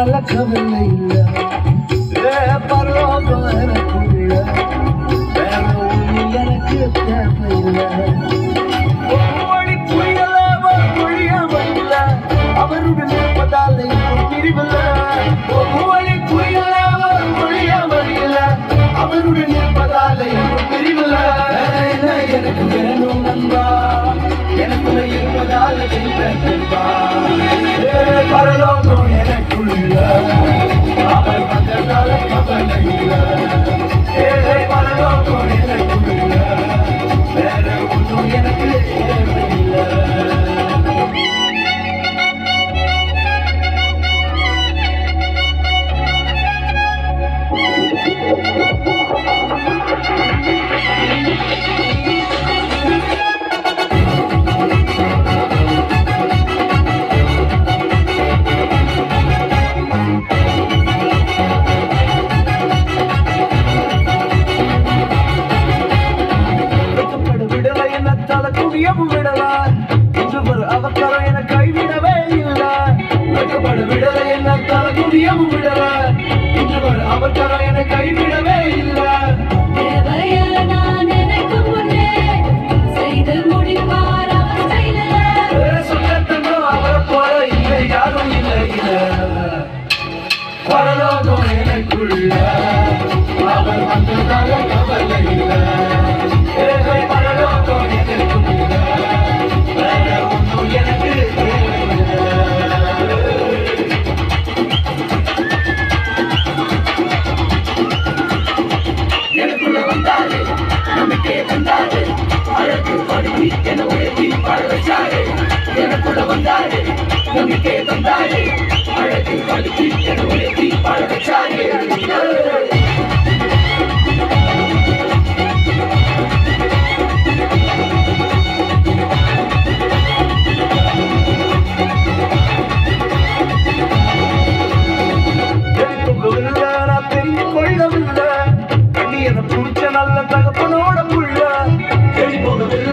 மனதால கவலை இல்ல பரலோகம் எனக்குள்ள வேற ஒண்ணு எனக்கு தேவையில்லை அவருடன் இருப்பதால் பிரிவில்ல அவருடன் இருப்பதால் பிரிவில்ல எனக்கு வேணும் நண்பா எனக்குள்ள இருப்பதால் பரலோகம் எனக்குள்ள அவர் வந்ததால கவலை இல்ல பரலோகம் எனக்குள்ள வேற ஒன்றும் எனக்கு தேவையில்லை விடலாம் இன்று ஒரு அவசரம் என கைவிடவே இல்லை வெட்டப்பட விடலை என்ன தலகுடியவும் விடல இன்று ஒரு அவசரம் என கைவிடவே இல்லை அவரை போல இல்லை யாரும் இல்லை பரலோகம் எனக்குள்ள அவர் வந்ததால கவலை இல்லை பரலோகம் எனக்குள்ள வேற ஒன்றும் எனக்கு எனக்குள்ள வந்தாரு நம்பிக்கை வந்தாரு அழகு படுத்தி என உயர்த்தி பாட வச்சாரு எனக்குள்ள வந்தாரு நம்பிக்கை வந்தாரு அழகு படுத்தி என உயர்த்தி பாட வச்சாரு